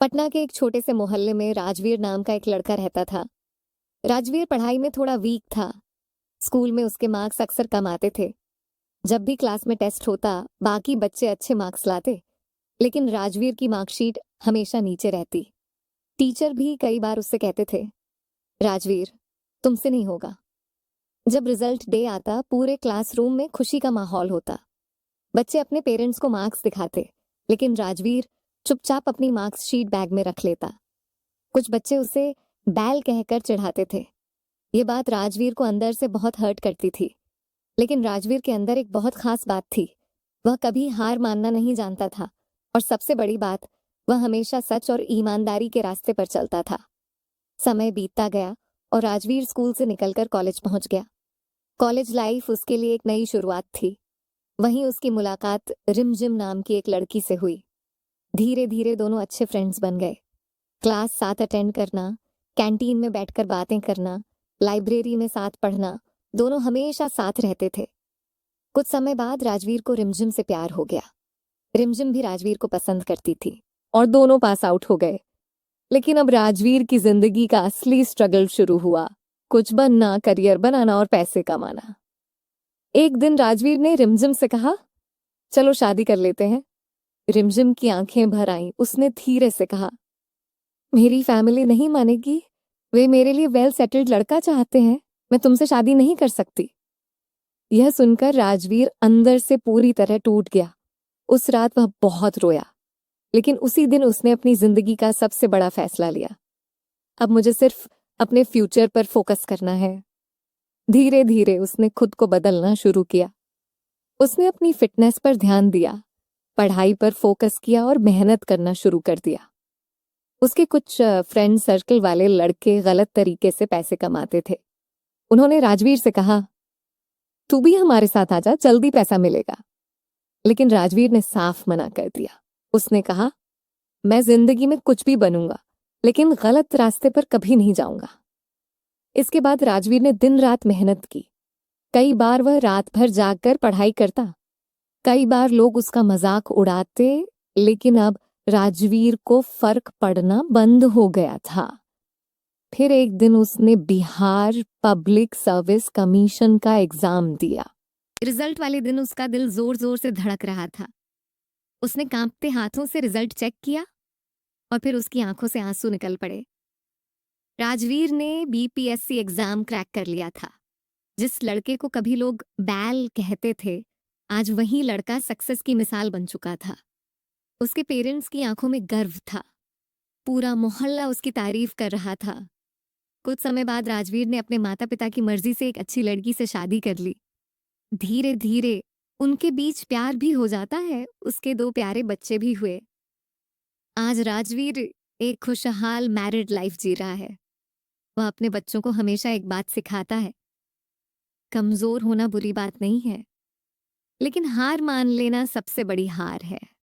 पटना के एक छोटे से मोहल्ले में राजवीर नाम का एक लड़का रहता था। राजवीर पढ़ाई में थोड़ा वीक था। स्कूल में उसके मार्क्स अक्सर कम आते थे। जब भी क्लास में टेस्ट होता, बाकी बच्चे अच्छे मार्क्स लाते, लेकिन राजवीर की मार्कशीट हमेशा नीचे रहती। टीचर भी कई बार उससे कहते थे, राजवीर, तुमसे नहीं होगा। जब रिजल्ट डे आता, पूरे क्लासरूम में खुशी का माहौल होता। बच्चे अपने पेरेंट्स को मार्क्स दिखाते, लेकिन राजवीर चुपचाप अपनी मार्क्सशीट बैग में रख लेता। कुछ बच्चे उसे बैल कहकर चिढ़ाते थे। ये बात राजवीर को अंदर से बहुत हर्ट करती थी। लेकिन राजवीर के अंदर एक बहुत खास बात थी। वह कभी हार मानना नहीं जानता था, और सबसे बड़ी बात, वह हमेशा सच और ईमानदारी के रास्ते पर चलता था। समय बीतता गया और राजवीर स्कूल से निकलकर कॉलेज पहुंच गया। कॉलेज लाइफ उसके लिए एक नई शुरुआत थी। वहीं उसकी मुलाकात रिमझिम नाम की एक लड़की से हुई। धीरे धीरे दोनों अच्छे फ्रेंड्स बन गए। क्लास साथ अटेंड करना, कैंटीन में बैठकर बातें करना, लाइब्रेरी में साथ पढ़ना, दोनों हमेशा साथ रहते थे। कुछ समय बाद राजवीर को रिमझिम से प्यार हो गया। रिमझिम भी राजवीर को पसंद करती थी और दोनों पास आउट हो गए। लेकिन अब राजवीर की जिंदगी का असली स्ट्रगल शुरू हुआ। कुछ बनना, करियर बनाना और पैसे कमाना। एक दिन राजवीर ने रिमझिम से कहा, चलो शादी कर लेते हैं। रिमझिम की आंखें भर आईं। उसने धीरे से कहा, मेरी फैमिली नहीं मानेगी। वे मेरे लिए वेल सेटल्ड लड़का चाहते हैं। मैं तुमसे शादी नहीं कर सकती। यह सुनकर राजवीर अंदर से पूरी तरह टूट गया। उस रात वह बहुत रोया। लेकिन उसी दिन उसने अपनी जिंदगी का सबसे बड़ा फैसला लिया। अब मुझे सिर्फ अपने फ्यूचर पर फोकस करना है। धीरे धीरे उसने खुद को बदलना शुरू किया। उसने अपनी फिटनेस पर ध्यान दिया, पढ़ाई पर फोकस किया और मेहनत करना शुरू कर दिया। उसके कुछ फ्रेंड सर्कल वाले लड़के गलत तरीके से पैसे कमाते थे। उन्होंने राजवीर से कहा, तू भी हमारे साथ आजा, जल्दी पैसा मिलेगा। लेकिन राजवीर ने साफ मना कर दिया। उसने कहा, मैं जिंदगी में कुछ भी बनूंगा, लेकिन गलत रास्ते पर कभी नहीं जाऊंगा। इसके बाद राजवीर ने दिन रात मेहनत की। कई बार वह रात भर जागकर पढ़ाई करता। कई बार लोग उसका मजाक उड़ाते, लेकिन अब राजवीर को फर्क पड़ना बंद हो गया था। फिर एक दिन उसने बिहार पब्लिक सर्विस कमीशन का एग्जाम दिया। रिजल्ट वाले दिन उसका दिल जोर जोर से धड़क रहा था। उसने कांपते हाथों से रिजल्ट चेक किया और फिर उसकी आंखों से आंसू निकल पड़े। राजवीर ने बीपीएससी एग्जाम क्रैक कर लिया था। जिस लड़के को कभी लोग बैल कहते थे, आज वही लड़का सक्सेस की मिसाल बन चुका था। उसके पेरेंट्स की आंखों में गर्व था। पूरा मोहल्ला उसकी तारीफ कर रहा था। कुछ समय बाद राजवीर ने अपने माता पिता की मर्जी से एक अच्छी लड़की से शादी कर ली। धीरे धीरे उनके बीच प्यार भी हो जाता है। उसके 2 प्यारे बच्चे भी हुए। आज राजवीर एक खुशहाल मैरिड लाइफ जी रहा है। वह अपने बच्चों को हमेशा एक बात सिखाता है, कमजोर होना बुरी बात नहीं है, लेकिन हार मान लेना सबसे बड़ी हार है।